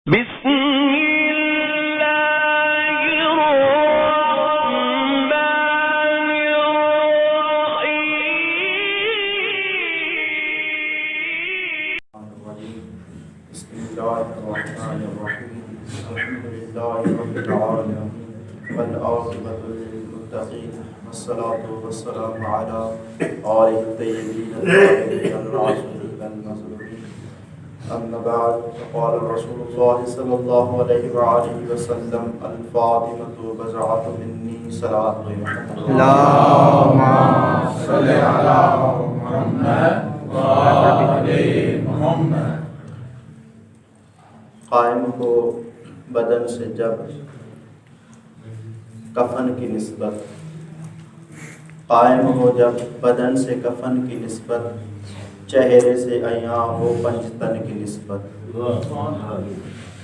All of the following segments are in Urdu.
بسم اللہ الرحمن الرحیم بسم اللہ الرحمن الرحیم الحمد للہ رب العالمین والعاقبۃ للمتقین والصلاۃ والسلام علی آلہ الطیبین الطاہرین المعصومین اما بعد فقال رسول اللہ صلی اللہ علیہ وآلہ وسلم الفاطمۃ بضعۃ منی صلاۃ محمد اللهم صل على محمد وعلى محمد. قائم ہو بدن سے جب کفن کی نسبت، قائم ہو جب بدن سے کفن کی نسبت، چہرے سے عیاں ہو پنجتن کی نسبت.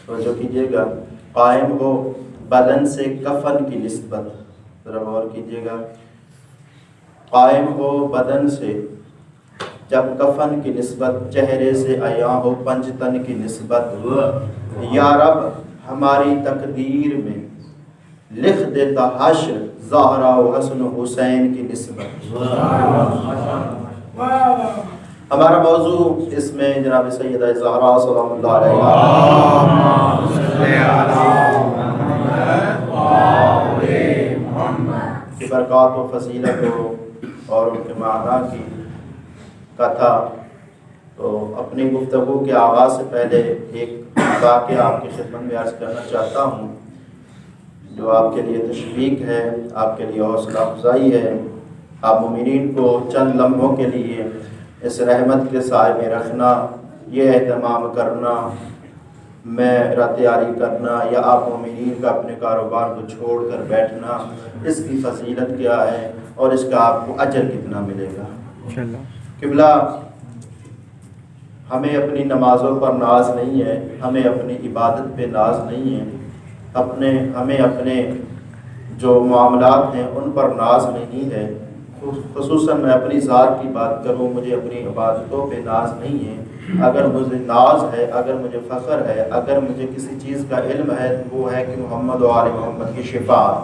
توجہ کیجیے گا، قائم ہو بدن سے کفن کی نسبت. ذرا غور کیجیے گا، قائم ہو بدن سے جب کفن کی نسبت، چہرے سے عیاں ہو پنجتن کی نسبت. یا رب ہماری تقدیر میں لکھ دیتا حشر زہرا و حسن و حسین کی نسبت. ہمارا موضوع اس میں جناب سیدہ زہرا سلام اللہ علیہا کی برکات و فضیلت اور ان کے معنی کی کا تھا. تو اپنی گفتگو کے آغاز سے پہلے ایک واقعہ آپ کی خدمت میں عرض کرنا چاہتا ہوں جو آپ کے لیے تشویق ہے، آپ کے لیے حوصلہ افزائی ہے. آپ مومنین کو چند لمحوں کے لیے اس رحمت کے سائے میں رکھنا، یہ اہتمام کرنا، میرا تیاری کرنا، یا آپ مومنین کا اپنے کاروبار کو چھوڑ کر بیٹھنا، اس کی فضیلت کیا ہے اور اس کا آپ کو اجر کتنا ملے گا. قبلہ ہمیں اپنی نمازوں پر ناز نہیں ہے، ہمیں اپنی عبادت پہ ناز نہیں ہے، ہمیں اپنے جو معاملات ہیں ان پر ناز نہیں ہے. خصوصاً میں اپنی ذات کی بات کروں، مجھے اپنی عبادتوں پہ ناز نہیں ہے. اگر مجھے ناز ہے، اگر مجھے فخر ہے، اگر مجھے کسی چیز کا علم ہے، وہ ہے کہ محمد و آل محمد کی شفاعت،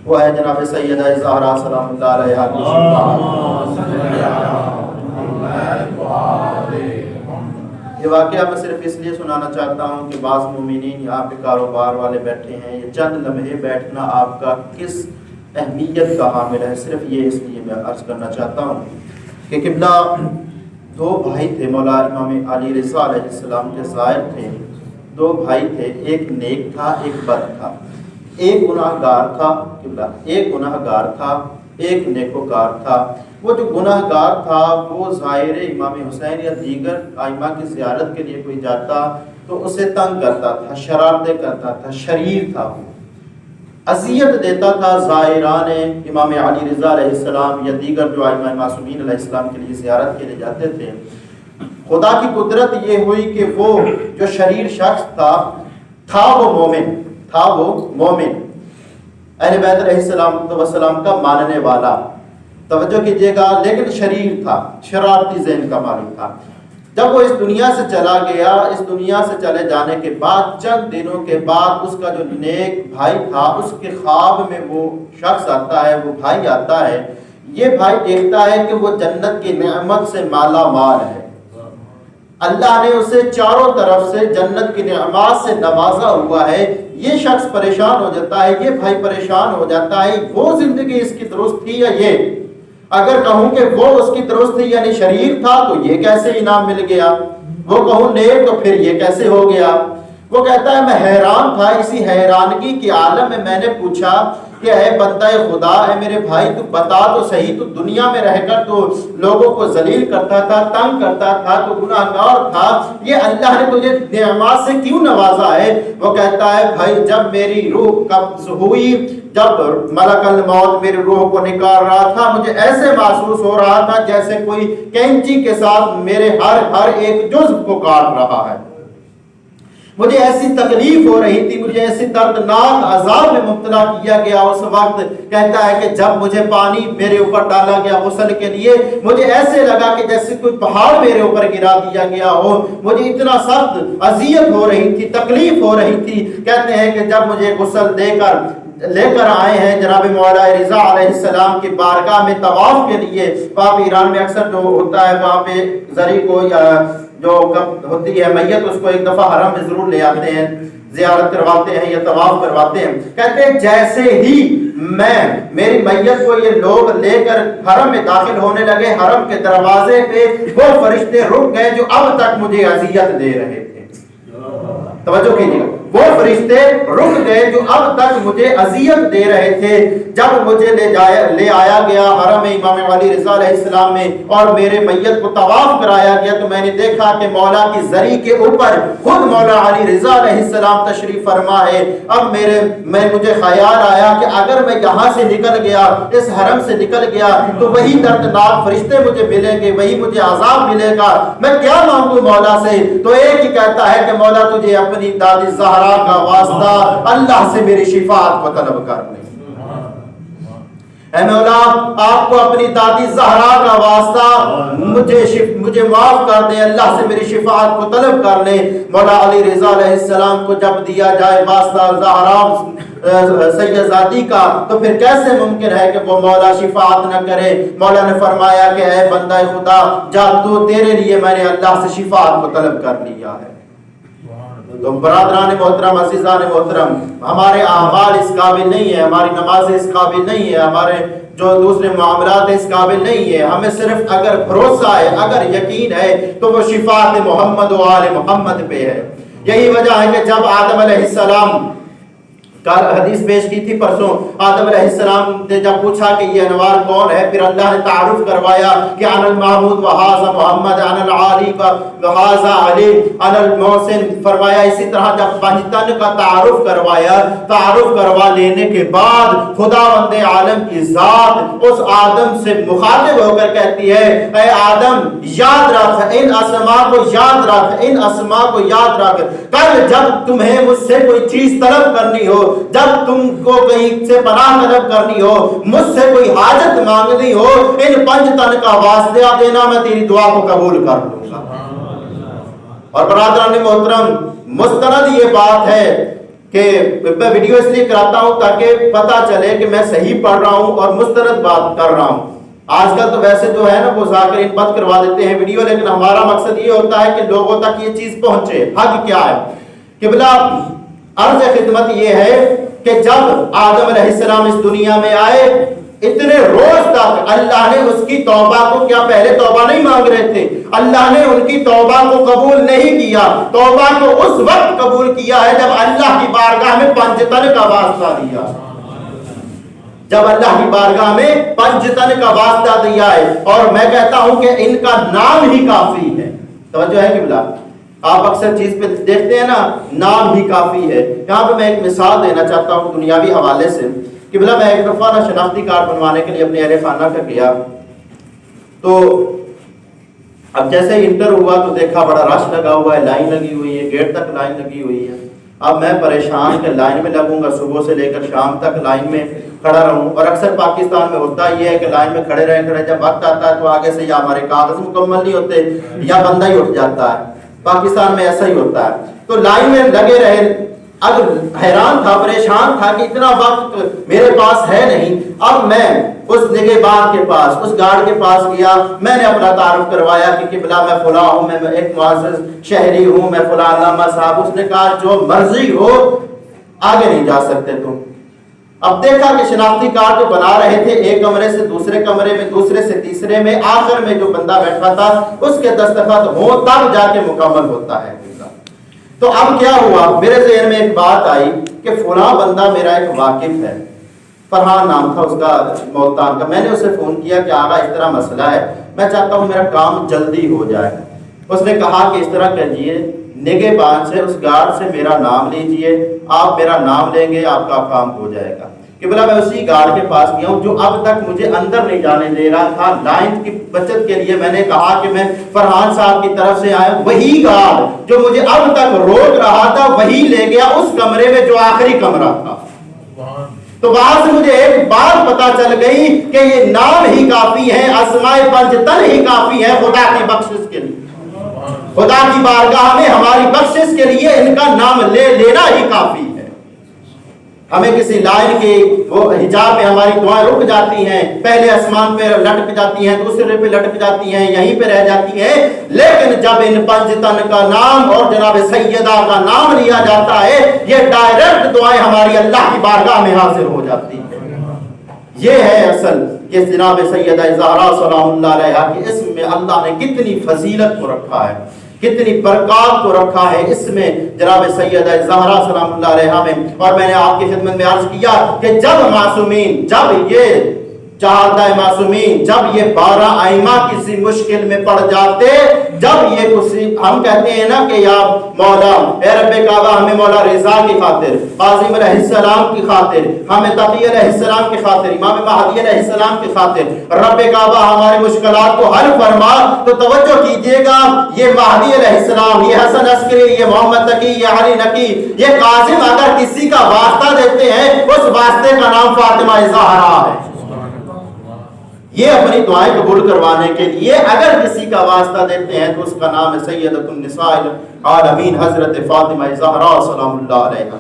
وہ ہے جناب سیدہ زہرا سلام اللہ علیہا کی شفاعت. یہ واقعہ میں صرف اس لیے سنانا چاہتا ہوں کہ بعض مومنین یہاں پہ کاروبار والے بیٹھے ہیں، یہ چند لمحے بیٹھنا آپ کا کس اہمیت کا حامل ہے، صرف یہ اس لیے میں عرض کرنا چاہتا ہوں کہ قبلہ دو بھائی تھے، مولا امام علی رضا علیہ السلام کے زائر تھے. دو بھائی تھے، ایک نیک تھا ایک بد تھا. ایک گناہ گار تھا قبلہ، ایک گناہ گار تھا، ایک نیکوکار تھا. وہ جو گناہ گار تھا وہ زائر امام حسین یا دیگر ائمہ کی زیارت کے لیے کوئی جاتا تو اسے تنگ کرتا تھا، شرارتیں کرتا تھا، شریر تھا، وہ اذیت دیتا تھا زائران امام علی رضا علیہ السلام یا دیگر جو ائمہ معصومین علیہ السلام کے لیے زیارت کے لیے جاتے تھے. خدا کی قدرت یہ ہوئی کہ وہ جو شریر شخص تھا وہ مومن اہل بیت علیہ السلام کا ماننے والا. توجہ کیجیے گا، لیکن شریر تھا، شرارتی ذہن کا مالک تھا. جب وہ اس دنیا سے چلا گیا، اس دنیا سے چلے جانے کے بعد چند دنوں کے بعد اس کا جو نیک بھائی تھا اس کے خواب میں وہ شخص آتا ہے، وہ بھائی آتا ہے. یہ بھائی دیکھتا ہے کہ وہ جنت کی نعمت سے مالا مال ہے، اللہ نے اسے چاروں طرف سے جنت کی نعمات سے نوازا ہوا ہے. یہ شخص پریشان ہو جاتا ہے، یہ بھائی پریشان ہو جاتا ہے، وہ زندگی اس کی درست تھی یا یہ؟ اگر کہوں کہ وہ اس کی درست تھی یعنی شریر تھا تو یہ کیسے انعام مل گیا؟ وہ کہوں نیک تو پھر یہ کیسے ہو گیا؟ وہ کہتا ہے میں حیران تھا، اسی حیرانگی کے عالم میں نے پوچھا کہ اے بندہ خدا، اے میرے بھائی تو بتا تو صحیح، تو دنیا میں رہ کر تو لوگوں کو ذلیل کرتا تھا، تنگ کرتا تھا، تو گناہ گار تھا، یہ اللہ نے تجھے نعمات سے کیوں نوازا ہے؟ وہ کہتا ہے بھائی جب میری روح قبض ہوئی، جب ملک الموت میری روح کو نکال رہا تھا، مجھے ایسے محسوس ہو رہا تھا جیسے کوئی کینچی کے ساتھ میرے ہر ایک جزو کو کاٹ رہا ہے. مجھے ایسی تکلیف ہو رہی تھی، مجھے ایسی دردناک عذاب میں مبتلا کیا گیا اس وقت. کہتا ہے کہ جب مجھے پانی میرے اوپر ڈالا گیا غسل کے لیے، مجھے ایسے لگا کہ جیسے کوئی پہاڑ میرے اوپر گرا دیا گیا ہو. مجھے اتنا سخت اذیت ہو رہی تھی، تکلیف ہو رہی تھی. کہتے ہیں کہ جب مجھے غسل لے کر آئے ہیں جناب مولا رضا علیہ السلام کی بارگاہ میں طواف کے لیے. وہاں پہ ایران میں اکثر جو ہوتا ہے وہاں پہ زری کو یا جو ہوتی ہے میت اس کو ایک دفعہ حرم میں ضرور لے آتے ہیں، زیارت کرواتے ہیں یا طواف کرواتے ہیں. کہتے ہیں جیسے ہی میری میت کو یہ لوگ لے کر حرم میں داخل ہونے لگے، حرم کے دروازے پہ وہ فرشتے رک گئے جو اب تک مجھے اذیت دے رہے تھے. توجہ کیجیے، وہ فرشتے رک گئے جو اب تک مجھے اذیت دے رہے تھے. جب مجھے لے آیا گیا حرم امام علی رضا علیہ السلام میں اور میرے میت کو طواف کرایا گیا تو میں نے دیکھا کہ مولا کی زری کے اوپر خود مولا علی رضا علیہ السلام تشریف فرما ہے. اب مجھے خیال آیا کہ اگر میں یہاں سے نکل گیا، اس حرم سے نکل گیا تو وہی دردناک فرشتے مجھے ملیں گے، وہی مجھے عذاب ملے گا. میں کیا مانگوں مولا سے؟ تو ایک ہی کہتا ہے کہ مولا تجھے اپنی دادی زہرا کا واسطہ اللہ سے میری شفاعت کو طلب کر لیں. اے مولا آپ کو اپنی دادی زہرا کا واسطہ مجھے معاف کر دیں، اللہ سے میری شفاعت کو طلب کر لیں. مولا علی رضا علیہ السلام کو جب دیا جائے واسطہ زہرا سیدزادی کا تو پھر کیسے ممکن ہے کہ وہ مولا شفاعت نہ کرے؟ مولا نے فرمایا کہ اے بندہ خدا جا، تو تیرے لیے میں نے اللہ سے شفاعت کو طلب کر لیا ہے. تو برادران محترم، عزیزان محترم، ہمارے اعمال اس قابل نہیں ہے، ہماری نمازیں اس قابل نہیں ہے، ہمارے جو دوسرے معاملات اس قابل نہیں ہے. ہمیں صرف اگر بھروسہ ہے، اگر یقین ہے تو وہ شفاعت محمد و آل محمد پہ ہے. یہی وجہ ہے کہ جب آدم علیہ السلام کا حدیث پیش کی تھی پرسوں، آدم علیہ السلام نے جب پوچھا کہ یہ انوار کون ہے، پھر اللہ نے تعارف کروایا کہ انا المحمود وہذا محمد، انا العالی وہذا علی، انا المحسن فرمایا. اسی طرح جب پنجتن کا تعارف کروایا، تعارف کروا لینے کے بعد خداوند عالم کی ذات اس آدم سے مخاطب ہو کر کہتی ہے اے آدم یاد رکھ ان اسماء کو، یاد رکھ ان اسماء کو، یاد رکھ. کل جب تمہیں مجھ سے کوئی چیز طلب کرنی ہو، جب تم کو کہیں سے پناہ طلب کرنی ہو، مجھ سے کوئی حاجت مانگنی ہو، ان پنج تن کا واسطہ دینا، میں تیری دعا کو قبول کر لوں گا. اور برادران محترم، مستند یہ بات ہے کہ میں ویڈیو اس لیے کراتا ہوں تاکہ پتہ چلے کہ میں صحیح پڑھ رہا ہوں اور مستند بات کر رہا ہوں. آج کل تو ویسے جو ہے نا وہ ذاکرین بند کروا دیتے ہیں ویڈیو، لیکن ہمارا مقصد یہ ہوتا ہے کہ لوگوں تک یہ چیز پہنچے. حق کیا ہے؟ قبلہ عرض خدمت یہ ہے کہ جب آدم علیہ السلام اس دنیا میں آئے، اتنے روز تک اللہ نے اس کی توبہ کو، کیا پہلے توبہ نہیں مانگ رہے تھے؟ اللہ نے ان کی توبہ کو قبول نہیں کیا. توبہ کو اس وقت قبول کیا ہے جب اللہ کی بارگاہ میں پنجتن کا واسطہ دیا، جب اللہ کی بارگاہ میں پنجتن کا واسطہ دیا ہے. اور میں کہتا ہوں کہ ان کا نام ہی کافی ہے. توجہ ہے قبلہ؟ آپ اکثر چیز پہ دیکھتے ہیں نا، نام ہی کافی ہے. یہاں پہ میں ایک مثال دینا چاہتا ہوں دنیاوی حوالے سے. کہ بلا میں ایک دفعہ شناختی کارڈ بنوانے کے لیے اپنے اہل خانہ کا گیا، تو اب جیسے انٹر ہوا تو دیکھا بڑا رش لگا ہوا ہے، لائن لگی ہوئی ہے، گیٹ تک لائن لگی ہوئی ہے. اب میں پریشان کہ لائن میں لگوں گا، صبح سے لے کر شام تک لائن میں کھڑا رہوں. اور اکثر پاکستان میں ہوتا یہ ہے کہ لائن میں کھڑے رہے، جب وقت آتا ہے تو آگے سے یا ہمارے کاغذ مکمل نہیں ہوتے یا بندہ ہی اٹھ جاتا ہے. پاکستان میں ایسا ہی ہوتا ہے. تو لائن میں لگے رہے. اب حیران تھا، پریشان تھا کہ اتنا وقت میرے پاس ہے نہیں. اب میں اس نگہبان کے پاس، اس گارڈ کے پاس گیا، میں نے اپنا تعارف کروایا کہ قبلہ میں فلاں ہوں، میں ایک معزز شہری ہوں، میں فلاں علامہ صاحب. اس نے کہا جو مرضی ہو، آگے نہیں جا سکتے تم. اب دیکھا کہ شناختی کارڈ جو بنا رہے تھے، ایک کمرے سے دوسرے کمرے میں، دوسرے سے تیسرے میں، آخر میں جو بندہ بیٹھا تھا اس کے دستخط ہوں تب جا کے مکمل ہوتا ہے. تو اب کیا ہوا، میرے ذہن میں ایک بات آئی کہ فلاں بندہ میرا ایک واقف ہے، فرحان نام تھا اس کا، ملتان کا. میں نے اسے فون کیا کہ آقا اس طرح مسئلہ ہے، میں چاہتا ہوں میرا کام جلدی ہو جائے. اس نے کہا کہ اس طرح کیجئے، نگہبان سے، اس گارڈ سے میرا نام لیجئے، آپ میرا نام لیں گے، آپ کا کام ہو جائے گا. کہ بلا میں اسی گارڈ کے پاس گیا ہوں جو اب تک مجھے اندر نہیں جانے دے رہا تھا. لائن کی بچت کے لیے میں نے کہا کہ میں فرحان صاحب کی طرف سے آیا. وہی گارڈ جو مجھے اب تک روک رہا تھا وہی لے گیا اس کمرے میں جو آخری کمرہ تھا. تو وہاں سے مجھے ایک بات پتا چل گئی کہ یہ نام ہی کافی ہے, اسماء پنجتن ہی کافی ہے خدا کی بخشش کے لیے. خدا کی بارگاہ میں ہماری بخشش کے لیے ان کا نام لے لینا ہی کافی ہے. ہمیں کسی لائن کے وہ حجاب میں ہماری دعائیں رک جاتی ہیں, پہلے آسمان پہ لٹک جاتی ہیں, دوسرے پہ لٹک جاتی ہیں, یہیں پہ رہ جاتی ہیں. لیکن جب ان پنجتن کا نام اور جناب سیدہ کا نام لیا جاتا ہے یہ ڈائریکٹ دعائیں ہماری اللہ کی بارگاہ میں حاضر ہو جاتی ہیں. یہ ہے اصل کہ جناب سیدہ زہرا سلام اللہ علیہا کے اسم میں اللہ نے کتنی فضیلت کو رکھا ہے, کتنی برکات کو رکھا ہے اس میں جناب سیدہ زہرا سلام اللہ علیہا میں. اور میں نے آپ کی خدمت میں عرض کیا کہ جب معصومین, جب یہ چہارہ معصومین, جب یہ 12 ائمہ کسی مشکل میں پڑ جاتے, جب یہ کسی ہم کہتے ہیں نا کہ یا مولا اے رب کعبہ ہمیں مولا رضا کی خاطر, قاسم علیہ السلام کی خاطر, ہمیں تقی علیہ السلام کی خاطر, امام مہدی علیہ السلام کی خاطر رب کعبہ ہماری مشکلات کو حل فرما. تو توجہ کیجئے گا یہ مہدی علیہ السلام, یہ حسن عسکری, یہ محمد تقی, یہ علی نقی, یہ قاسم اگر کسی کا واسطہ دیتے ہیں اس واسطے کا نام فاطمہ زہرا ہے. یہ اپنی دعائیں قبول کروانے کے لیے اگر کسی کا واسطہ دیتے ہیں تو اس کا نام ہے سیدۃ النساء العالمین حضرت فاطمہ زہرا سلام اللہ علیہا.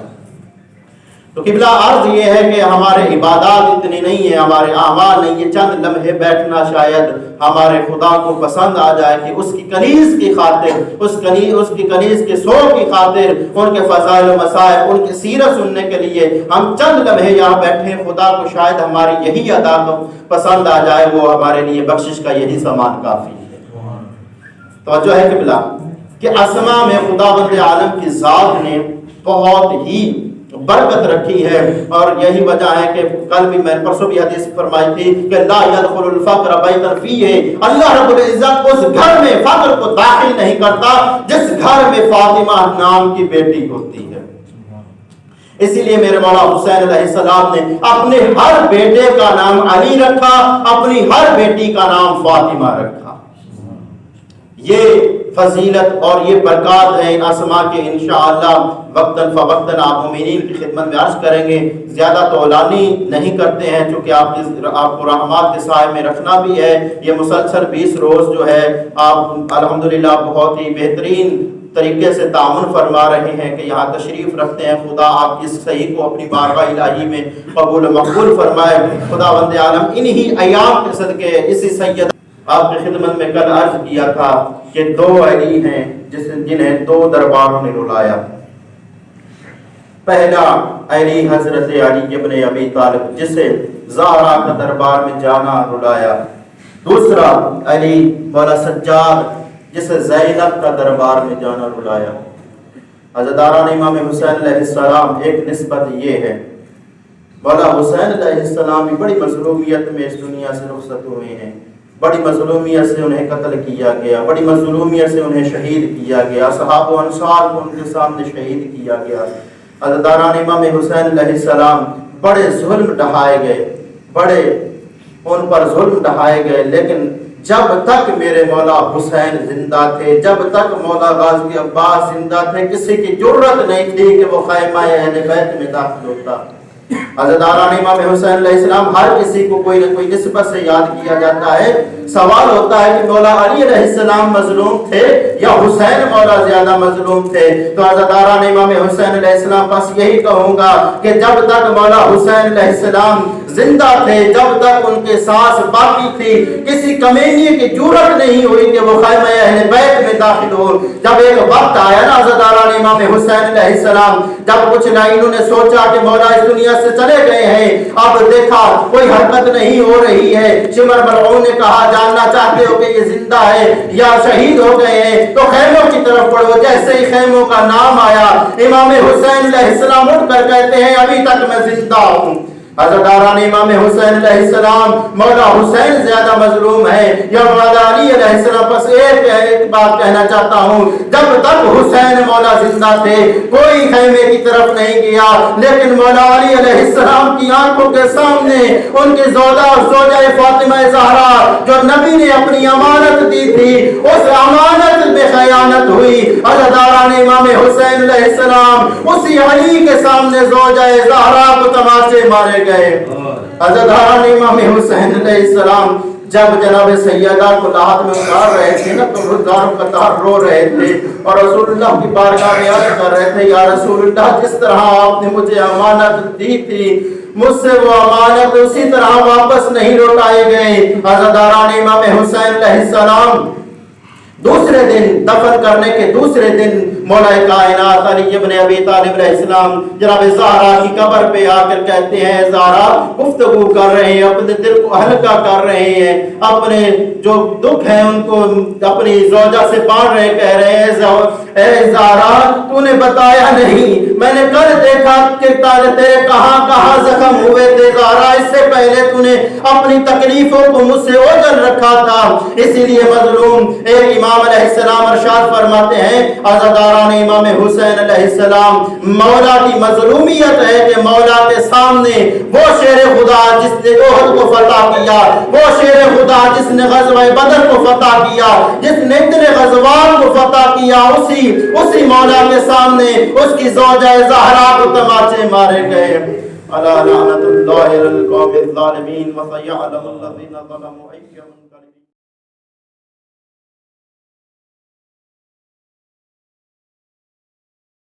تو قبلہ عرض یہ ہے کہ ہمارے عبادات اتنی نہیں ہیں, ہمارے اعمال نہیں, یہ چند لمحے بیٹھنا شاید ہمارے خدا کو پسند آ جائے کہ اس کی کنیز کی خاطر, اس کی کنیز کے سو کی خاطر, ان کے فضائل و مصائب, ان کی سیرت سننے کے لیے ہم چند لمحے یہاں بیٹھے. خدا کو شاید ہماری یہی ادا پسند آ جائے, وہ ہمارے لیے بخشش کا یہی سامان کافی ہے. توجہ ہے قبلہ کہ اسماء میں خداوند عالم کی ذات نے بہت ہی برکت رکھی ہے. اور یہی وجہ ہے کہ کل بھی میں پرسوں بھی حدیث فرمائی تھی کہ لا يدخل الفقر بیتا فیہ, اللہ رب العزت اس گھر میں فقر کو داخل نہیں کرتا جس گھر میں فاطمہ نام کی بیٹی ہوتی ہے. اسی لیے میرے مولا حسین علیہ السلام نے اپنے ہر بیٹے کا نام علی رکھا, اپنی ہر بیٹی کا نام فاطمہ رکھا. یہ فضیلت اور یہ برکات ہے ان اسماء کے. انشاءاللہ وقتاً فوقتاً آپ مومنین کی خدمت میں عرض کریں گے. زیادہ طولانی نہیں کرتے ہیں چونکہ آپ کو رحمات کے سائے میں رکھنا بھی ہے. یہ مسلسل 20 روز جو ہے آپ الحمدللہ بہت ہی بہترین طریقے سے تعاون فرما رہے ہیں کہ یہاں تشریف رکھتے ہیں. خدا آپ کی صحیح کو اپنی بارگاہ الہی میں قبول و مقبول فرمائے. خداوند عالم انہی ایام کے صدقے اسی سید آپ کی خدمت میں کل عرض کیا تھا کہ 2 علی ہیں جنہیں 2 درباروں نے رلایا. پہلا علی حضرت علی ابن ابی طالب جسے زہرا کا دربار میں جانا رلایا. دوسرا علی مولا سجاد جسے زینب کا دربار میں جانا رلایا. عزاداران امام حسین علیہ السلام ایک نسبت یہ ہے, مولا حسین علیہ السلام بھی بڑی مظلومیت میں اس دنیا سے رخصت ہوئے ہیں. بڑی مظلومیت سے انہیں قتل کیا گیا, بڑی مظلومیت سے انہیں شہید کیا گیا, صحابہ و انصار کو ان کے سامنے شہید کیا گیا. عزاداران امام حسین علیہ السلام بڑے ظلم ڈھائے گئے, بڑے ان پر ظلم ڈھائے گئے. لیکن جب تک میرے مولا حسین زندہ تھے, جب تک مولا غازی عباس زندہ تھے, کسی کی جرت نہیں تھی کہ وہ خیمہ اہل بیت میں داخل ہوتا. عزاداران امام حسین علیہ السلام ہر کسی کو کوئی نہ کوئی نسبت سے یاد کیا جاتا ہے. سوال ہوتا ہے کہ مولا علی علیہ السلام مظلوم تھے یا حسین مولا زیادہ مظلوم تھے. تو عزاداران امام حسین علیہ السلام بس یہی کہوں گا کہ جب تک مولا حسین علیہ السلام زندہ تھے, جب تک ان کے سانس باقی تھی, کسی کمینی کی جرت نہیں ہوئی کہ وہ خیمہ اہل بیت میں داخل ہو. جب ایک وقت آیا نا عزاداران امام حسین علیہ السلام, جب کچھ لائنوں نے سوچا کہ مولا اس دنیا سے چلے گئے ہیں, اب دیکھا کوئی حرکت نہیں ہو رہی ہے, شمر ملعون نے کہا جاننا چاہتے ہو کہ یہ زندہ ہے یا شہید ہو گئے ہیں تو خیموں کی طرف پڑھو. جیسے ہی خیموں کا نام آیا امام حسین علیہ السلام اٹھ کر کہتے ہیں ابھی تک میں زندہ ہوں. حضرت آران امام حسین علیہ السلام مولا حسین زیادہ مظلوم ہے یا مولا علی علیہ السلام؟ بس ایک بات کہنا چاہتا ہوں، جب تک حسین مولا زندہ تھے کوئی خیمے کی طرف نہیں گیا، لیکن مولا علی علیہ السلام کی آنکھوں کے سامنے ان کی زوجہ فاطمہ زہرا جو نبی نے اپنی امانت دی تھی، اس امانت میں خیانت ہوئی۔ حضرت آران امام حسین علیہ السلام اسی علی کے سامنے زوجہ زہرا کو تماچے مارے گئے۔ حضرت آران امام حسین علیہ السلام جب جناب سیدہ کو لاحت میں اتار رہے تھے نا تو روزگار قطار رو رہے تھے اور رسول اللہ کی بارگاہ میں عرض کر رہے تھے، یا رسول اللہ، جس طرح آپ نے مجھے امانت دی تھی مجھ سے وہ امانت اسی طرح واپس نہیں لوٹائے گئے۔ حضرت آران امام حسین علیہ السلام دوسرے دن دفن کرنے کے دوسرے دن مولا کائنات علی ابن ابی طالب علیہ السلام جناب زہرا کی قبر پہ آ کر کہتے ہیں، زہرا گفتگو کر رہے ہیں، اپنے دل کو ہلکا کر رہے ہیں، اپنے جو دکھ ہیں ان کو اپنی زوجہ سے بانٹ رہے، کہہ رہے ہیں، اے زہرا تو نے بتایا نہیں، میں نے کل دیکھا کہ تیرے کہاں کہاں زخم ہوئے تھے زہرا، اس سے پہلے تو نے اپنی تکلیفوں کو مجھ سے اوجھل رکھا تھا، اسی لیے مظلوم ایک امام علیہ السلام ارشاد فرماتے ہیں، حضرت آران امام حسین علیہ السلام مولا کی مظلومیت ہے کہ مولا کے سامنے وہ شیر خدا جس نے احد کو فتح کیا، وہ شیر خدا جس نے غزوہ بدر کو فتح کیا، جس نے اتنے غزوات کو فتح کیا، اسی مولا کے سامنے اس کی زوجہ زہرا کو تماچے مارے گئے۔ الا لعنت اللہ علی القوم الظالمین وسيعلم الذين ظلموا أي منقلب